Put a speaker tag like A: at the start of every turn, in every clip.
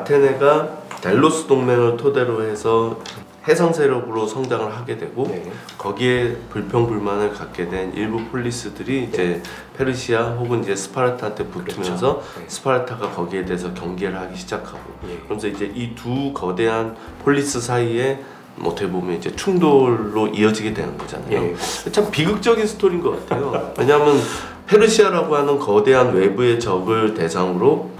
A: 아테네가 델로스 동맹을 토대로 해서 해상 세력으로 성장을 하게 되고
B: 네.
A: 거기에 불평불만을 갖게 된 일부 폴리스들이 이제 페르시아 혹은 이제 스파르타한테 붙으면서
B: 그렇죠. 네.
A: 스파르타가 거기에 대해서 경계를 하기 시작하고
B: 예.
A: 그러면서 이제 이 두 거대한 폴리스 사이에 어떻게 보면 이제 충돌로 이어지게 되는 거잖아요.
B: 예.
A: 참 비극적인 스토리인 것 같아요. 왜냐하면 페르시아라고 하는 거대한 외부의 적을 대상으로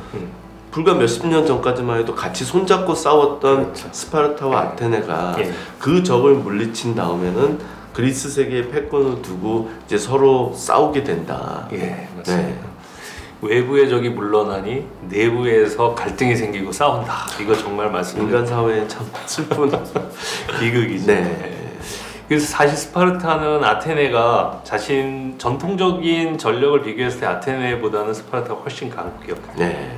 A: 불과 몇십 년 전까지만 해도 같이 손잡고 싸웠던
B: 그렇죠.
A: 스파르타와 아테네가
B: 예.
A: 그 적을 물리친 다음에는 그리스 세계의 패권을 두고 이제 서로 싸우게 된다.
B: 예, 맞습니다.
A: 네.
B: 외부의 적이 물러나니 내부에서 갈등이 생기고 싸운다. 이거 정말 말씀드린
A: 인간 사회의 참 슬픈
B: 비극이죠.
A: 네.
B: 그래서 사실 스파르타는 아테네가 자신 전통적인 전력을 비교했을 때 아테네보다는 스파르타가 훨씬 강국이었거든요.
A: 네.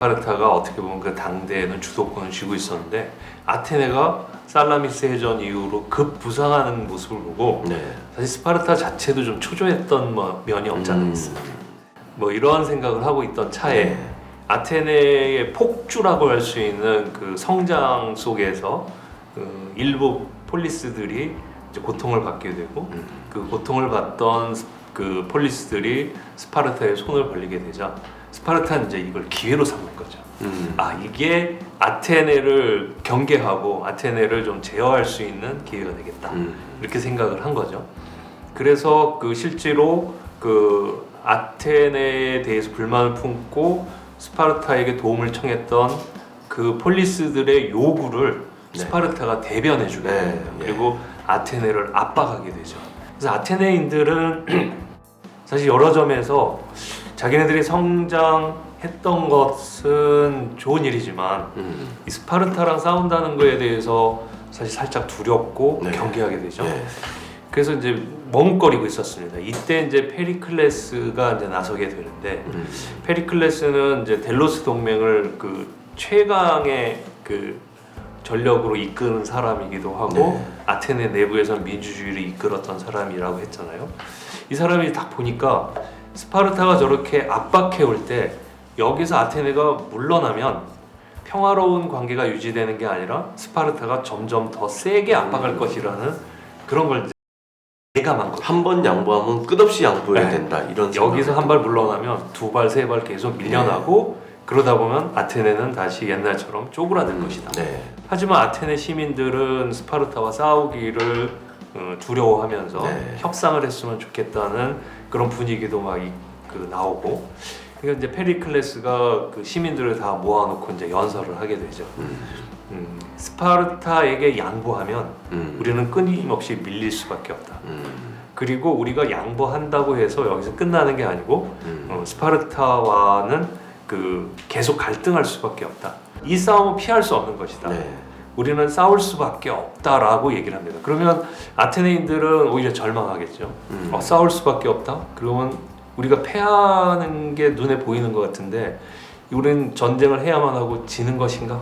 B: 스파르타가 어떻게 보면 그 당대에는 주도권을 쥐고 있었는데 아테네가 살라미스 해전 이후로 급 부상하는 모습을 보고
A: 네.
B: 사실 스파르타 자체도 좀 초조했던 면이 없지 않아 있습니다. 뭐 이러한 생각을 하고 있던 차에
A: 네.
B: 아테네의 폭주라고 할 수 있는 그 성장 속에서 일부 폴리스들이 이제 고통을 받게 되고 그 고통을 받던 그 폴리스들이 스파르타의 손을 벌리게 되자 스파르타는 이제 이걸 기회로 삼는 거죠. 아, 이게 아테네를 경계하고 아테네를 좀 제어할 수 있는 기회가 되겠다. 이렇게 생각을 한 거죠. 그래서 그 실제로 그 아테네에 대해서 불만을 품고 스파르타에게 도움을 청했던 그 폴리스들의 요구를
A: 네.
B: 스파르타가 대변해주게
A: 네.
B: 됩니다. 그리고 아테네를 압박하게 되죠. 그래서 아테네인들은 사실 여러 점에서 자기네들이 성장했던 것은 좋은 일이지만 이 스파르타랑 싸운다는 거에 대해서 사실 살짝 두렵고
A: 네.
B: 경계하게 되죠.
A: 네.
B: 그래서 이제 멍거리고 있었습니다. 이때 이제 페리클레스가 이제 나서게 되는데 페리클레스는 이제 델로스 동맹을 그 최강의 그 전력으로 이끄는 사람이기도 하고
A: 네.
B: 아테네 내부에서는 민주주의를 이끌었던 사람이라고 했잖아요. 이 사람이 딱 보니까 스파르타가 저렇게 압박해올 때 여기서 아테네가 물러나면 평화로운 관계가 유지되는 게 아니라 스파르타가 점점 더 세게 압박할 것이라는 그런 걸 예감한 거죠.
A: 한 번 양보하면 끝없이 양보해야
B: 네.
A: 된다. 이런
B: 여기서 한 발
A: 생각을
B: 물러나면 두 발, 세 발 계속 밀려나고 그러다 보면 아테네는 다시 옛날처럼 쪼그라들 것이다.
A: 네.
B: 하지만 아테네 시민들은 스파르타와 싸우기를 두려워하면서
A: 네.
B: 협상을 했으면 좋겠다는 그런 분위기도 막 나오고 그러니까 이제 페리클레스가 그 시민들을 다 모아놓고 이제 연설을 하게 되죠. 스파르타에게 양보하면 우리는 끊임없이 밀릴 수밖에 없다. 그리고 우리가 양보한다고 해서 여기서 끝나는 게 아니고 스파르타와는 그 계속 갈등할 수밖에 없다. 이 싸움은 피할 수 없는 것이다.
A: 네.
B: 우리는 싸울 수밖에 없다라고 얘기를 합니다. 그러면 아테네인들은 오히려 절망하겠죠. 싸울 수밖에 없다? 그러면 우리가 패하는 게 눈에 보이는 것 같은데 우리는 전쟁을 해야만 하고 지는 것인가?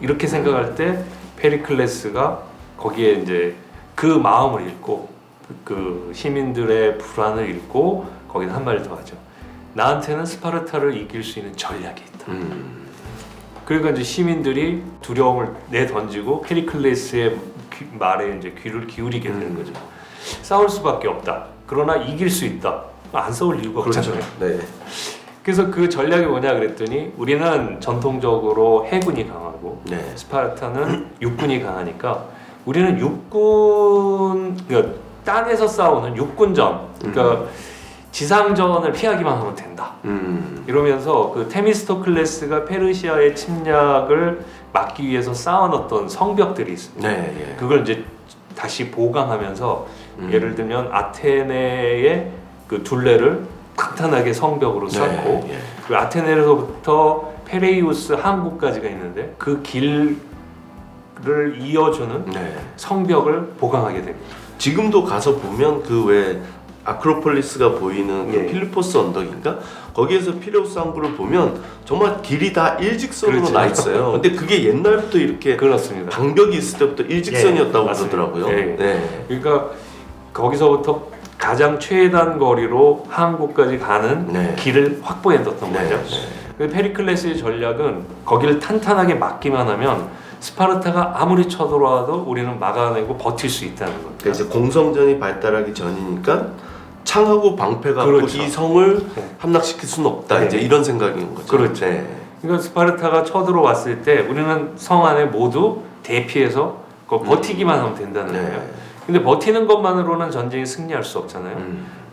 B: 이렇게 생각할 때 페리클레스가 거기에 이제 그 마음을 읽고 그 시민들의 불안을 읽고 거기다 한 마디 더 하죠. 나한테는 스파르타를 이길 수 있는 전략이 있다. 그러니까 이제 시민들이 두려움을 내던지고 페리클레스의 말에 이제 귀를 기울이게 되는 거죠. 싸울 수밖에 없다. 그러나 이길 수 있다. 안 싸울 이유가 없잖아요.
A: 네.
B: 그래서 그 전략이 뭐냐 그랬더니 우리는 전통적으로 해군이 강하고
A: 네.
B: 스파르타는 육군이 강하니까 우리는 육군 그러니까 땅에서 싸우는 육군전 그러니까 지상전을 피하기만 하면 된다. 이러면서 그 테미스토클레스가 페르시아의 침략을 막기 위해서 쌓아놨던 성벽들이 있습니다.
A: 네.
B: 그걸 이제 다시 보강하면서 예를 들면 아테네의 그 둘레를 탄탄하게 성벽으로 쌓고
A: 네.
B: 그 아테네로부터 페레이우스 항구까지가 있는데 그 길을 이어주는
A: 네.
B: 성벽을 보강하게 됩니다.
A: 지금도 가서 보면 그 왜 아크로폴리스가 보이는 그
B: 예.
A: 필리포스 언덕인가? 거기에서 피레우스 항구를 보면 정말 길이 다 일직선으로
B: 그렇죠.
A: 나 있어요. 근데 그게 옛날부터 이렇게
B: 그렇습니다.
A: 방벽이 있을 때부터 일직선이었다고
B: 예,
A: 그러더라고요.
B: 예.
A: 네.
B: 그러니까 거기서부터 가장 최단 거리로 항구까지 가는
A: 네.
B: 길을 확보해뒀던
A: 네.
B: 거죠.
A: 네.
B: 근데 페리클레스의 전략은 거기를 탄탄하게 막기만 하면 스파르타가 아무리 쳐들어와도 우리는 막아내고 버틸 수 있다는 겁니다.
A: 그러니까 이제 공성전이 발달하기 전이니까 창하고 방패 갖고
B: 그렇죠.
A: 이 성을
B: 네.
A: 함락시킬 수는 없다.
B: 네.
A: 이제 이런 생각인 거죠.
B: 그렇죠.
A: 네.
B: 그러니까 스파르타가 쳐들어왔을 때 우리는 성 안에 모두 대피해서 버티기만 하면 된다는
A: 네.
B: 거예요. 근데 버티는 것만으로는 전쟁이 승리할 수 없잖아요.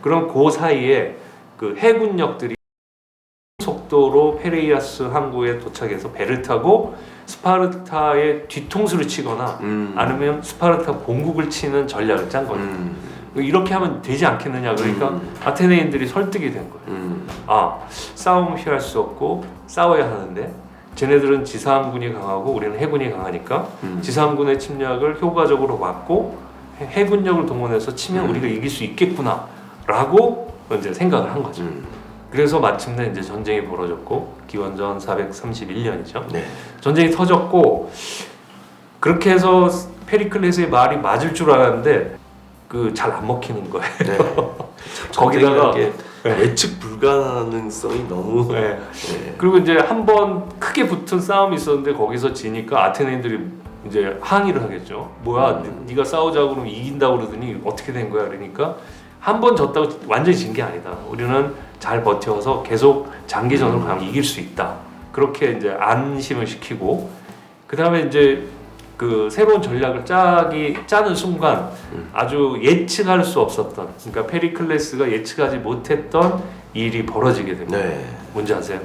B: 그럼 그 사이에 그 해군력들이 속도로 페레이아스 항구에 도착해서 배를 타고 스파르타의 뒤통수를 치거나 아니면 스파르타 본국을 치는 전략을 짠 거예요. 이렇게 하면 되지 않겠느냐. 그러니까 아테네인들이 설득이 된 거예요. 아, 싸움은 피할 수 없고 싸워야 하는데 쟤네들은 지상군이 강하고 우리는 해군이 강하니까 지상군의 침략을 효과적으로 막고 해군력을 동원해서 치면 우리가 이길 수 있겠구나 라고 이제 생각을 한 거죠. 그래서 마침내 이제 전쟁이 벌어졌고 기원전 431년이죠.
A: 네.
B: 전쟁이 터졌고 그렇게 해서 페리클레스의 말이 맞을 줄 알았는데 그 잘 안 먹히는 거예요.
A: 네.
B: 거기다가
A: 예측 불가능성이 너무
B: 네.
A: 네.
B: 그리고 이제 한 번 크게 붙은 싸움이 있었는데 거기서 지니까 아테네인들이 이제 항의를 하겠죠. 뭐야, 네가 싸우자고 그러면 이긴다고 그러더니 어떻게 된 거야? 그러니까 한 번 졌다고 완전히 진 게 아니다. 우리는 잘 버텨서 계속 장기전으로 가면 이길 수 있다. 그렇게 이제 안심을 시키고 그 다음에 이제 그 새로운 전략을 짜는 순간 아주 예측할 수 없었던, 그러니까 페리클레스가 예측하지 못했던 일이 벌어지게 됩니다.
A: 네.
B: 뭔지 아세요?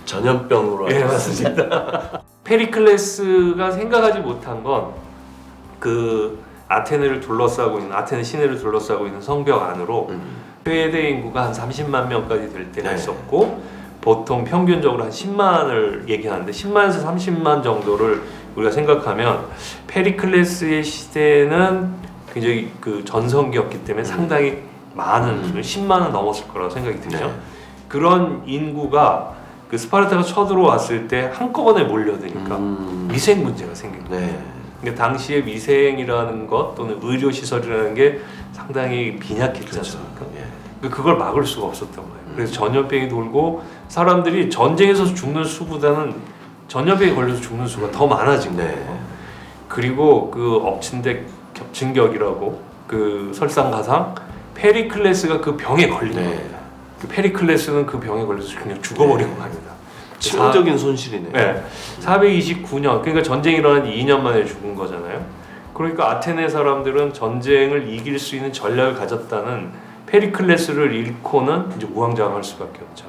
A: 전염병으로
B: 네, 맞습니다. 페리클레스가 생각하지 못한 건 그 아테네를 둘러싸고 있는, 아테네 시내를 둘러싸고 있는 성벽 안으로 최대 인구가 한 30만 명까지 될 때가
A: 네.
B: 있었고 보통 평균적으로 한 10만을 얘기하는데 10만에서 30만 정도를 우리가 생각하면 페리클레스의 시대는 굉장히 그 전성기였기 때문에 상당히 많은 10만은 넘었을 거라고 생각이 들죠.
A: 네.
B: 그런 인구가 그 스파르타가 쳐들어왔을 때 한꺼번에 몰려드니까 위생 문제가 생긴 거예요.
A: 네.
B: 그러니까 당시에 위생이라는 것 또는 의료 시설이라는 게 상당히 빈약했지
A: 그렇죠.
B: 않습니까?
A: 예.
B: 그걸 막을 수가 없었던 거예요. 그래서 전염병이 돌고 사람들이 전쟁에서 죽는 수보다는 전염병에 걸려서 죽는 수가 더 많아진 거예요.
A: 네.
B: 그리고 그 엎친 데 겹친 격이라고 그 설상가상 페리클레스가 그 병에 걸린
A: 네.
B: 겁니다. 그 페리클레스는 그 병에 걸려서 그냥 죽어버리고 갑니다.
A: 치명적인 손실이네요.
B: 네. 429년, 그러니까 전쟁이 일어난 2년 만에 죽은 거잖아요. 그러니까 아테네 사람들은 전쟁을 이길 수 있는 전략을 가졌다는 페리클레스를 잃고는 이제 우왕좌왕할 수밖에 없죠.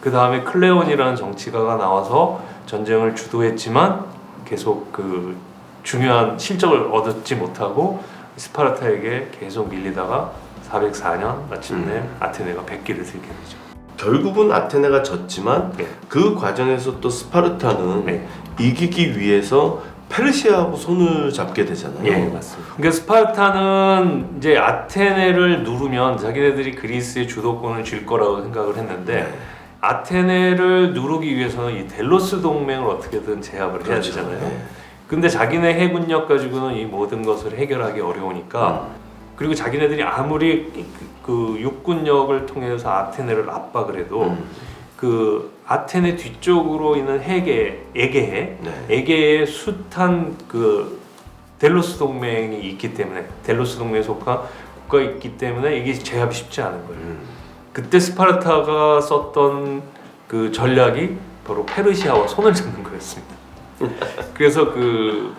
B: 그 다음에 클레온이라는 정치가가 나와서 전쟁을 주도했지만 계속 그 중요한 실적을 얻지 못하고 스파르타에게 계속 밀리다가 404년 마침내 아테네가 백기를 들게 되죠.
A: 결국은 아테네가 졌지만
B: 네.
A: 그 과정에서 또 스파르타는
B: 네.
A: 이기기 위해서 페르시아하고 손을 잡게 되잖아요.
B: 예, 맞습니다. 그러니까 스파르타는 이제 아테네를 누르면 자기네들이 그리스의 주도권을 줄 거라고 생각을 했는데
A: 네.
B: 아테네를 누르기 위해서는 이 델로스 동맹을 어떻게든 제압을 해야
A: 그렇죠.
B: 되잖아요.
A: 네.
B: 근데 자기네 해군력 가지고는 이 모든 것을 해결하기 어려우니까 그리고 자기네들이 아무리 그 육군력을 통해서 아테네를 압박을 해도 그 아테네 뒤쪽으로 있는 에게해,
A: 네.
B: 에게해에 숱한 그 델로스 동맹이 있기 때문에 델로스 동맹에 속한 국가가 있기 때문에 이게 제압이 쉽지 않은 거예요. 그때 스파르타가 썼던 그 전략이 바로 페르시아와 손을 잡는 거였습니다. 그래서 그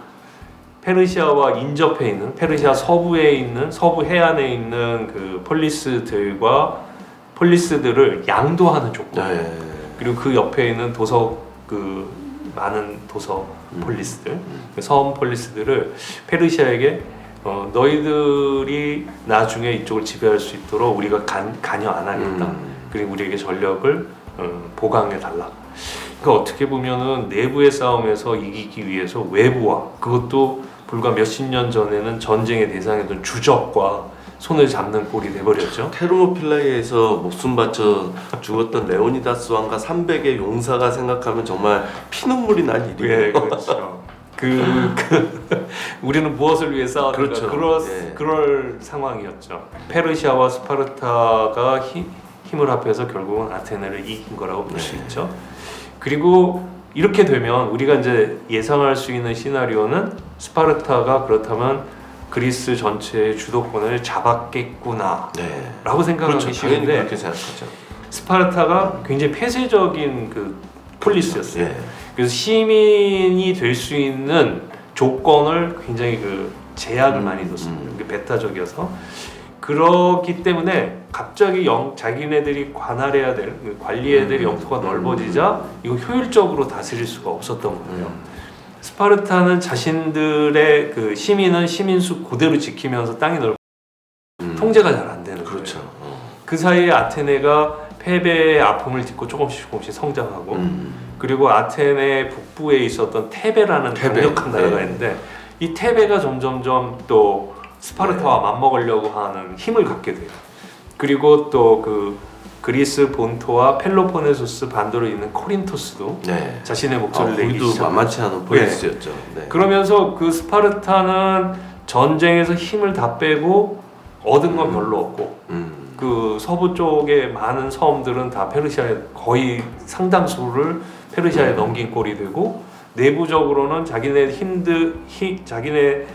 B: 페르시아와 인접해 있는 페르시아 서부에 있는 서부 해안에 있는 그 폴리스들을 양도하는 조건.
A: 네.
B: 그리고 그 옆에 있는 그 많은 도서 폴리스들, 섬 폴리스들을 페르시아에게 너희들이 나중에 이쪽을 지배할 수 있도록 우리가 관여 안 하겠다. 그리고 우리에게 전력을 보강해 달라. 그러니까 어떻게 보면은 내부의 싸움에서 이기기 위해서 외부와 그것도 불과 몇십 년 전에는 전쟁의 대상이었던 주적과 손을 잡는 꼴이 돼버렸죠.
A: 테르모필라에서 목숨 바쳐 죽었던 레오니다스 왕과 300의 용사가 생각하면 정말 피눈물이 난 일이에요.
B: 예, 그렇죠. 우리는 무엇을 위해 싸웠는가
A: 그렇죠.
B: 그럴 상황이었죠. 페르시아와 스파르타가 힘을 합해서 결국은 아테네를 이긴 거라고 볼 수 있죠. 그리고 이렇게 되면 우리가 이제 예상할 수 있는 시나리오는 스파르타가 그렇다면 그리스 전체의 주도권을 잡았겠구나
A: 네.
B: 라고 생각하기
A: 그렇죠. 당연히
B: 쉬운데
A: 그렇게 생각하죠.
B: 스파르타가 굉장히 폐쇄적인 그 폴리스였어요.
A: 예.
B: 그래서 시민이 될 수 있는 조건을 굉장히 그 제약을 많이 뒀습니다. 그게 배타적이어서 그렇기 때문에 갑자기 자기네들이 관할해야 될 관리해야 될 영토가 넓어지자 이거 효율적으로 다스릴 수가 없었던 거예요. 스파르타는 자신들의 그 시민은 시민수 그대로 지키면서 땅이 넓고 통제가 잘 안 되는
A: 그렇죠.
B: 거예요. 그 사이에 아테네가 패배의 아픔을 딛고 조금씩 성장하고 그리고 아테네 북부에 있었던 테베라는 강력한 나라가 있는데 이 테베가 점점점 또 스파르타와 맞먹으려고 하는 힘을 갖게 돼요. 그리고 또 그 그리스 본토와 펠로폰네소스 반도로 있는 코린토스도
A: 네.
B: 자신의 목소리를 내기
A: 거기도
B: 시작합니다.
A: 만만치 않은 폴리스였죠. 네.
B: 그러면서 그 스파르타는 전쟁에서 힘을 다 빼고 얻은 건 별로 없고 그 서부 쪽에 많은 섬들은 다 페르시아에 거의 상당수를 페르시아에 넘긴 꼴이 되고 내부적으로는 자기네 자기네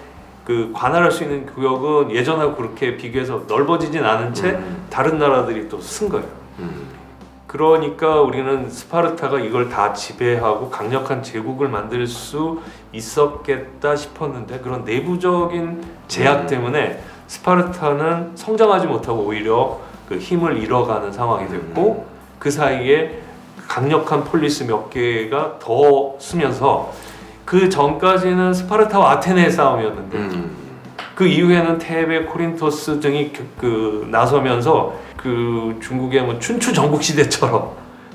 B: 그 관할할 수 있는 구역은 예전하고 그렇게 비교해서 넓어지진 않은 채 다른 나라들이 또 쓴 거예요. 그러니까 우리는 스파르타가 이걸 다 지배하고 강력한 제국을 만들 수 있었겠다 싶었는데 그런 내부적인 제약 때문에 스파르타는 성장하지 못하고 오히려 그 힘을 잃어가는 상황이 됐고 그 사이에 강력한 폴리스 몇 개가 더 쓰면서 그 전까지는 스파르타와 아테네의 싸움이었는데 그 이후에는 테베, 코린토스 등이 나서면서 그 중국의 뭐 춘추 전국 시대처럼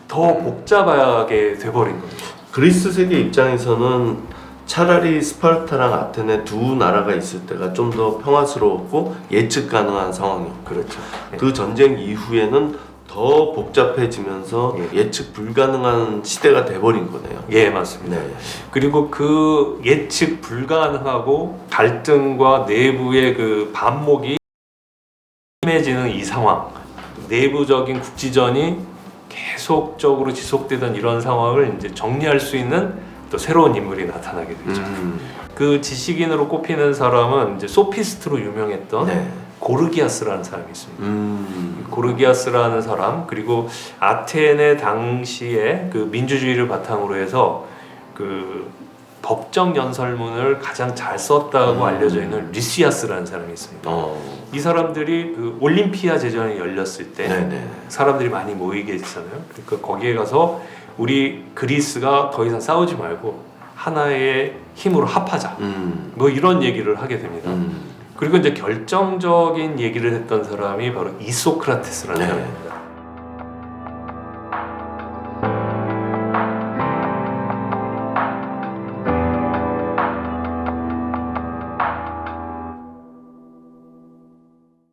B: 더 복잡하게 돼버린 거죠.
A: 그리스 세계 입장에서는 차라리 스파르타랑 아테네 두 나라가 있을 때가 좀 더 평화스러웠고 예측 가능한 상황이었고
B: 그렇죠.
A: 그 전쟁 이후에는 더 복잡해지면서 예측 불가능한 시대가 돼버린 거네요.
B: 예, 맞습니다.
A: 네.
B: 그리고 그 예측 불가능하고 갈등과 내부의 그 반목이 심해지는 이 상황, 내부적인 국지전이 계속적으로 지속되던 이런 상황을 이제 정리할 수 있는 또 새로운 인물이 나타나게 되죠. 그 지식인으로 꼽히는 사람은 이제 소피스트로 유명했던
A: 네.
B: 고르기아스라는 사람이 있습니다. 고르기아스라는 사람 그리고 아테네 당시에 그 민주주의를 바탕으로 해서 그 법정 연설문을 가장 잘 썼다고 알려져 있는 리시아스라는 사람이 있습니다. 이 사람들이 그 올림피아 제전이 열렸을 때
A: 네네.
B: 사람들이 많이 모이게 했잖아요. 그러니까 거기에 가서 우리 그리스가 더 이상 싸우지 말고 하나의 힘으로 합하자. 뭐 이런 얘기를 하게 됩니다. 그리고 이제 결정적인 얘기를 했던 사람이 바로 이소크라테스라는 사람입니다.